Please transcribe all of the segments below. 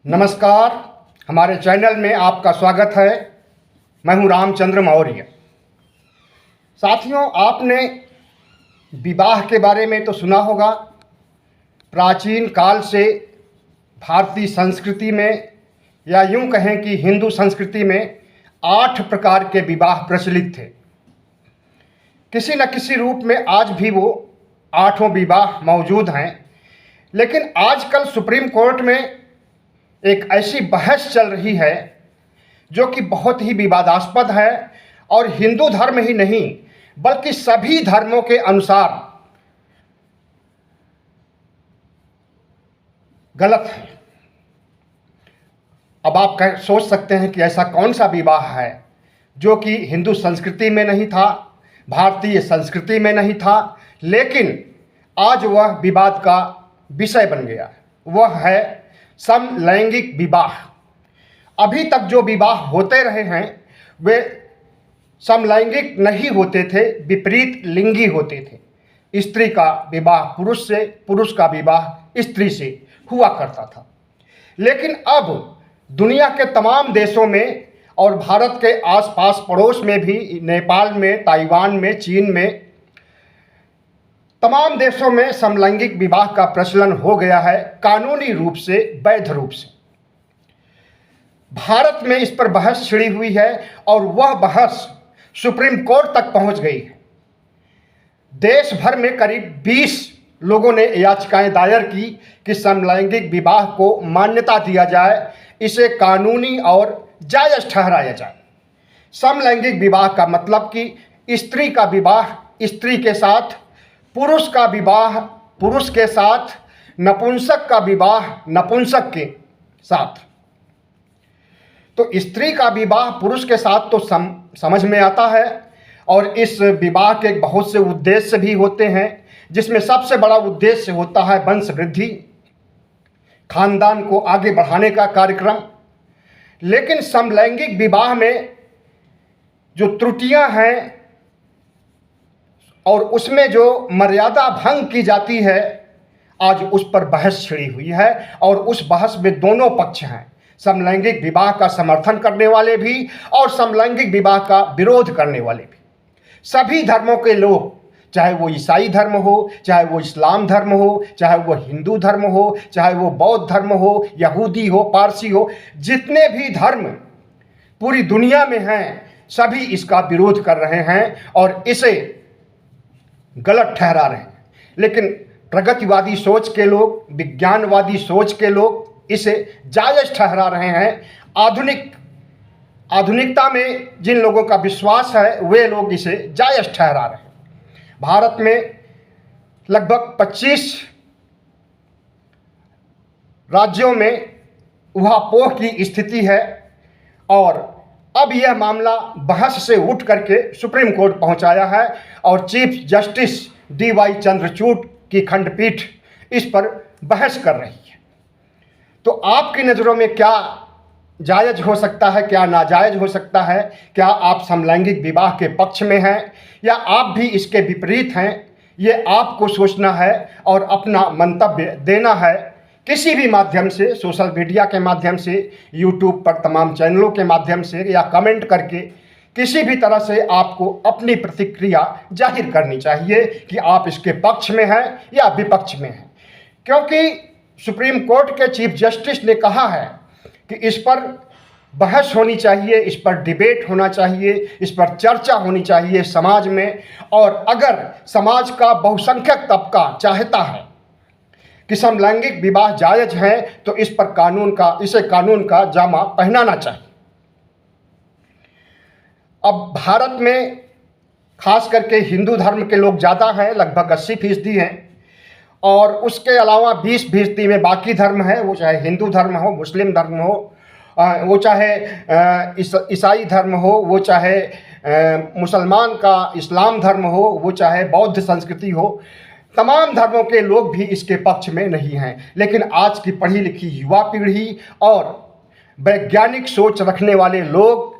नमस्कार। हमारे चैनल में आपका स्वागत है। मैं हूं रामचंद्र मौर्य। साथियों, आपने विवाह के बारे में तो सुना होगा। प्राचीन काल से भारतीय संस्कृति में, या यूं कहें कि हिंदू संस्कृति में 8 प्रकार के विवाह प्रचलित थे। किसी न किसी रूप में आज भी वो 8 विवाह मौजूद हैं। लेकिन आजकल सुप्रीम कोर्ट में एक ऐसी बहस चल रही है जो कि बहुत ही विवादास्पद है और हिंदू धर्म ही नहीं बल्कि सभी धर्मों के अनुसार गलत है। अब आप सोच सकते हैं कि ऐसा कौन सा विवाह है जो कि हिंदू संस्कृति में नहीं था, भारतीय संस्कृति में नहीं था, लेकिन आज वह विवाद का विषय बन गया है। वह है समलैंगिक विवाह। अभी तक जो विवाह होते रहे हैं वे समलैंगिक नहीं होते थे, विपरीत लिंगी होते थे। स्त्री का विवाह पुरुष से, पुरुष का विवाह स्त्री से हुआ करता था। लेकिन अब दुनिया के तमाम देशों में और भारत के आसपास पड़ोस में भी, नेपाल में, ताइवान में, चीन में, तमाम देशों में समलैंगिक विवाह का प्रचलन हो गया है, कानूनी रूप से, वैध रूप से। भारत में इस पर बहस छिड़ी हुई है और वह बहस सुप्रीम कोर्ट तक पहुंच गई है। देश भर में करीब 20 लोगों ने याचिकाएं दायर की कि समलैंगिक विवाह को मान्यता दिया जाए, इसे कानूनी और जायज़ ठहराया जाए। समलैंगिक विवाह का मतलब कि स्त्री का विवाह स्त्री के साथ, पुरुष का विवाह पुरुष के साथ, नपुंसक का विवाह नपुंसक के साथ। तो स्त्री का विवाह पुरुष के साथ तो समझ में आता है, और इस विवाह के बहुत से उद्देश्य भी होते हैं, जिसमें सबसे बड़ा उद्देश्य होता है वंश वृद्धि, खानदान को आगे बढ़ाने का कार्यक्रम। लेकिन समलैंगिक विवाह में जो त्रुटियां हैं और उसमें जो मर्यादा भंग की जाती है, आज उस पर बहस छिड़ी हुई है। और उस बहस में दोनों पक्ष हैं, समलैंगिक विवाह का समर्थन करने वाले भी और समलैंगिक विवाह का विरोध करने वाले भी। सभी धर्मों के लोग, चाहे वो ईसाई धर्म हो, चाहे वो इस्लाम धर्म हो, चाहे वो हिंदू धर्म हो, चाहे वो बौद्ध धर्म हो, यहूदी हो, पारसी हो, जितने भी धर्म पूरी दुनिया में हैं, सभी इसका विरोध कर रहे हैं और इसे गलत ठहरा रहे हैं। लेकिन प्रगतिवादी सोच के लोग, विज्ञानवादी सोच के लोग इसे जायज़ ठहरा रहे हैं। आधुनिकता में जिन लोगों का विश्वास है वे लोग इसे जायज़ ठहरा रहे हैं। भारत में लगभग 25 राज्यों में उहापोह की स्थिति है और अब यह मामला बहस से उठ करके सुप्रीम कोर्ट पहुंचाया है और चीफ जस्टिस DY चंद्रचूड़ की खंडपीठ इस पर बहस कर रही है। तो आपकी नज़रों में क्या जायज़ हो सकता है, क्या नाजायज़ हो सकता है? क्या आप समलैंगिक विवाह के पक्ष में हैं या आप भी इसके विपरीत हैं? ये आपको सोचना है और अपना मंतव्य देना है किसी भी माध्यम से, सोशल मीडिया के माध्यम से, यूट्यूब पर तमाम चैनलों के माध्यम से, या कमेंट करके किसी भी तरह से आपको अपनी प्रतिक्रिया जाहिर करनी चाहिए कि आप इसके पक्ष में हैं या विपक्ष में हैं। क्योंकि सुप्रीम कोर्ट के चीफ जस्टिस ने कहा है कि इस पर बहस होनी चाहिए, इस पर डिबेट होना चाहिए, इस पर चर्चा होनी चाहिए समाज में। और अगर समाज का बहुसंख्यक तबका चाहता है कि समलैंगिक विवाह जायज़ है तो इस पर इसे कानून का जामा पहनाना चाहिए। अब भारत में खास करके हिंदू धर्म के लोग ज़्यादा हैं, लगभग 80% हैं, और उसके अलावा 20% में बाकी धर्म है, वो चाहे हिंदू धर्म हो, मुस्लिम धर्म हो, वो चाहे ईसाई धर्म हो, वो चाहे मुसलमान का इस्लाम धर्म हो, वो चाहे बौद्ध संस्कृति हो। तमाम धर्मों के लोग भी इसके पक्ष में नहीं हैं। लेकिन आज की पढ़ी लिखी युवा पीढ़ी और वैज्ञानिक सोच रखने वाले लोग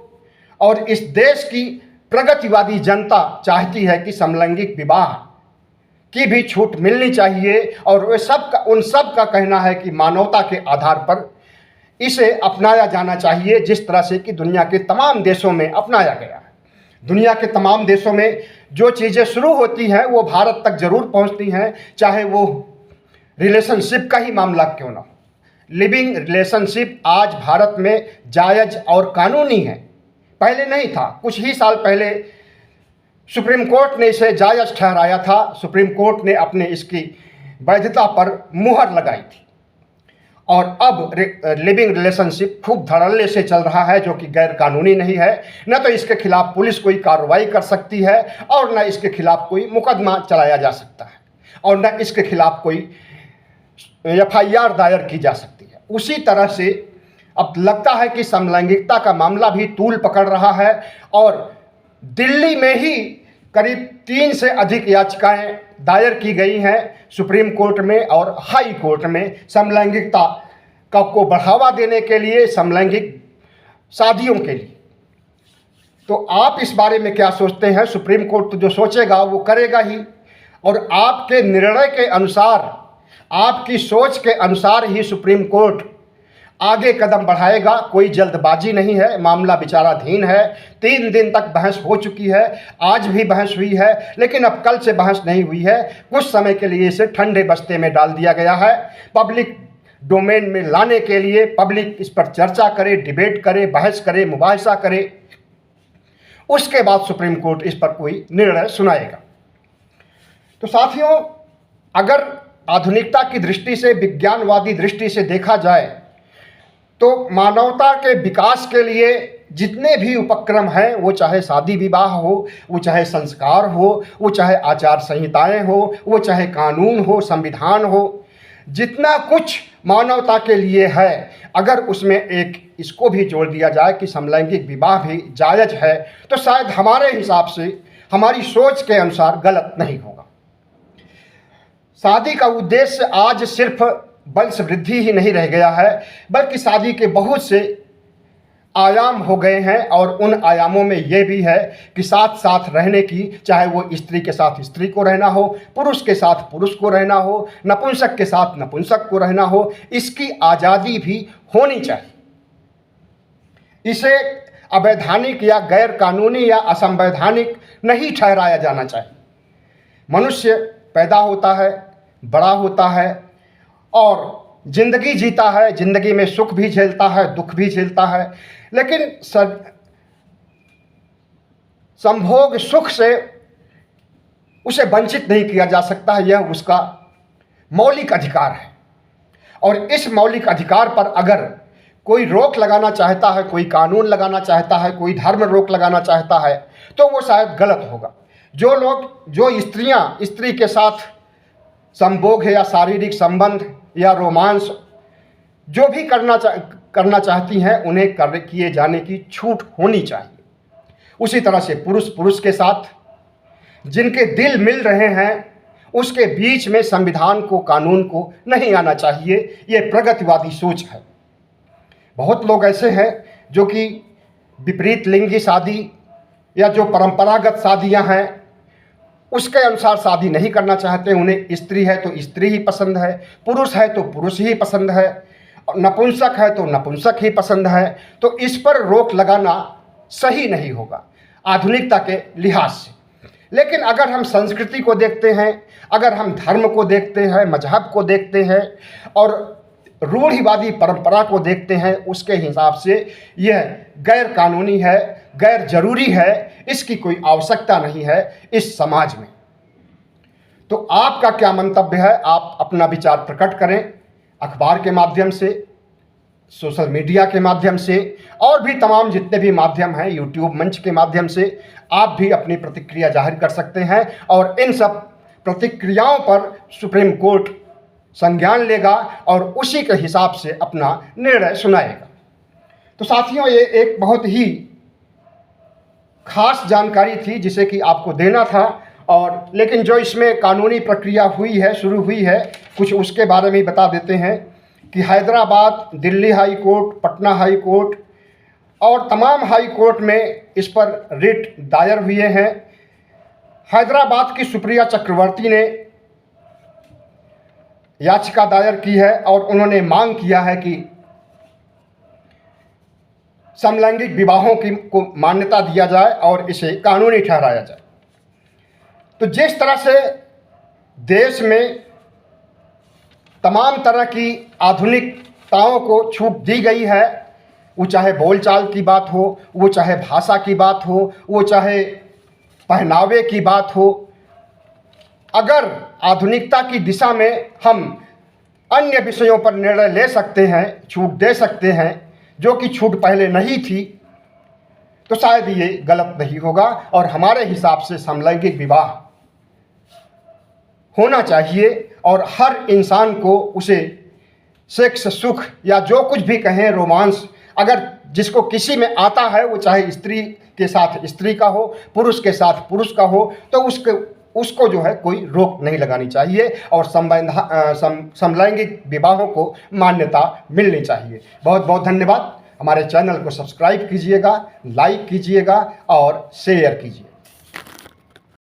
और इस देश की प्रगतिवादी जनता चाहती है कि समलैंगिक विवाह की भी छूट मिलनी चाहिए। और वे उन सब का कहना है कि मानवता के आधार पर इसे अपनाया जाना चाहिए जिस तरह से कि दुनिया के तमाम देशों में अपनाया गया है। दुनिया के तमाम देशों में जो चीज़ें शुरू होती हैं वो भारत तक ज़रूर पहुंचती हैं, चाहे वो रिलेशनशिप का ही मामला क्यों ना हो। लिविंग रिलेशनशिप आज भारत में जायज़ और कानूनी है, पहले नहीं था। कुछ ही साल पहले सुप्रीम कोर्ट ने इसे जायज़ ठहराया था। सुप्रीम कोर्ट ने अपने इसकी वैधता पर मुहर लगाई थी और अब लिविंग रिलेशनशिप खूब धड़ल्ले से चल रहा है, जो कि गैर कानूनी नहीं है। न तो इसके खिलाफ पुलिस कोई कार्रवाई कर सकती है और न इसके खिलाफ कोई मुकदमा चलाया जा सकता है और न इसके खिलाफ कोई FIR दायर की जा सकती है। उसी तरह से अब लगता है कि समलैंगिकता का मामला भी तूल पकड़ रहा है और दिल्ली में ही करीब 3 से अधिक याचिकाएं दायर की गई हैं सुप्रीम कोर्ट में और हाई कोर्ट में समलैंगिकता को बढ़ावा देने के लिए, समलैंगिक शादियों के लिए। तो आप इस बारे में क्या सोचते हैं? सुप्रीम कोर्ट तो जो सोचेगा वो करेगा ही और आपके निर्णय के अनुसार, आपकी सोच के अनुसार ही सुप्रीम कोर्ट आगे कदम बढ़ाएगा। कोई जल्दबाजी नहीं है, मामला विचाराधीन है। 3 दिन तक बहस हो चुकी है, आज भी बहस हुई है, लेकिन अब कल से बहस नहीं हुई है। कुछ समय के लिए इसे ठंडे बस्ते में डाल दिया गया है, पब्लिक डोमेन में लाने के लिए। पब्लिक इस पर चर्चा करे, डिबेट करे, बहस करे, मुबाहिसा करे, उसके बाद सुप्रीम कोर्ट इस पर कोई निर्णय सुनाएगा। तो साथियों, अगर आधुनिकता की दृष्टि से, विज्ञानवादी दृष्टि से देखा जाए तो मानवता के विकास के लिए जितने भी उपक्रम हैं, वो चाहे शादी विवाह हो, वो चाहे संस्कार हो, वो चाहे आचार संहिताएं हो, वो चाहे कानून हो, संविधान हो, जितना कुछ मानवता के लिए है, अगर उसमें एक इसको भी जोड़ दिया जाए कि समलैंगिक विवाह भी जायज़ है, तो शायद हमारे हिसाब से, हमारी सोच के अनुसार गलत नहीं होगा। शादी का उद्देश्य आज सिर्फ वंश वृद्धि ही नहीं रह गया है, बल्कि शादी के बहुत से आयाम हो गए हैं और उन आयामों में ये भी है कि साथ साथ रहने की, चाहे वो स्त्री के साथ स्त्री को रहना हो, पुरुष के साथ पुरुष को रहना हो, नपुंसक के साथ नपुंसक को रहना हो, इसकी आज़ादी भी होनी चाहिए। इसे अवैधानिक या गैर कानूनी या असंवैधानिक नहीं ठहराया जाना चाहिए। मनुष्य पैदा होता है, बड़ा होता है और ज़िंदगी जीता है, ज़िंदगी में सुख भी झेलता है, दुख भी झेलता है, लेकिन संभोग सुख से उसे वंचित नहीं किया जा सकता है। यह उसका मौलिक अधिकार है और इस मौलिक अधिकार पर अगर कोई रोक लगाना चाहता है, कोई कानून लगाना चाहता है, कोई धर्म रोक लगाना चाहता है, तो वो शायद गलत होगा। जो स्त्रियां स्त्री के साथ संभोग है या शारीरिक संबंध या रोमांस जो भी करना चाहती हैं, उन्हें किए जाने की छूट होनी चाहिए। उसी तरह से पुरुष पुरुष के साथ जिनके दिल मिल रहे हैं, उसके बीच में संविधान को, कानून को नहीं आना चाहिए। ये प्रगतिवादी सोच है। बहुत लोग ऐसे हैं जो कि विपरीत लिंगी शादी या जो परंपरागत शादियां हैं उसके अनुसार शादी नहीं करना चाहते। उन्हें स्त्री है तो स्त्री ही पसंद है, पुरुष है तो पुरुष ही पसंद है, नपुंसक है तो नपुंसक ही पसंद है। तो इस पर रोक लगाना सही नहीं होगा आधुनिकता के लिहाज से। लेकिन अगर हम संस्कृति को देखते हैं, अगर हम धर्म को देखते हैं, मजहब को देखते हैं और रूढ़िवादी परंपरा को देखते हैं, उसके हिसाब से यह गैर कानूनी है, गैर जरूरी है, इसकी कोई आवश्यकता नहीं है इस समाज में। तो आपका क्या मंतव्य है? आप अपना विचार प्रकट करें अखबार के माध्यम से, सोशल मीडिया के माध्यम से और भी तमाम जितने भी माध्यम हैं, यूट्यूब मंच के माध्यम से आप भी अपनी प्रतिक्रिया जाहिर कर सकते हैं और इन सब प्रतिक्रियाओं पर सुप्रीम कोर्ट संज्ञान लेगा और उसी के हिसाब से अपना निर्णय सुनाएगा। तो साथियों, ये एक बहुत ही खास जानकारी थी जिसे कि आपको देना था। और लेकिन जो इसमें कानूनी प्रक्रिया हुई है, शुरू हुई है, कुछ उसके बारे में बता देते हैं कि Hyderabad, Delhi high court, Patna high court और तमाम हाई कोर्ट में इस पर रिट दायर हुए हैं। हैदराबाद की सुप्रिया चक्रवर्ती ने याचिका दायर की है और उन्होंने मांग किया है कि समलैंगिक विवाहों की को मान्यता दिया जाए और इसे कानूनी ठहराया जाए। तो जिस तरह से देश में तमाम तरह की आधुनिकताओं को छूट दी गई है, वो चाहे बोलचाल की बात हो, वो चाहे भाषा की बात हो, वो चाहे पहनावे की बात हो, अगर आधुनिकता की दिशा में हम अन्य विषयों पर निर्णय ले सकते हैं, छूट दे सकते हैं, जो कि छूट पहले नहीं थी, तो शायद ये गलत नहीं होगा। और हमारे हिसाब से समलैंगिक विवाह होना चाहिए और हर इंसान को उसे सेक्स सुख या जो कुछ भी कहें, रोमांस, अगर जिसको किसी में आता है, वो चाहे स्त्री के साथ स्त्री का हो, पुरुष के साथ पुरुष का हो, तो उसको जो है कोई रोक नहीं लगानी चाहिए और समलैंगिक विवाहों को मान्यता मिलनी चाहिए। बहुत बहुत धन्यवाद। हमारे चैनल को सब्सक्राइब कीजिएगा, लाइक कीजिएगा और शेयर कीजिए।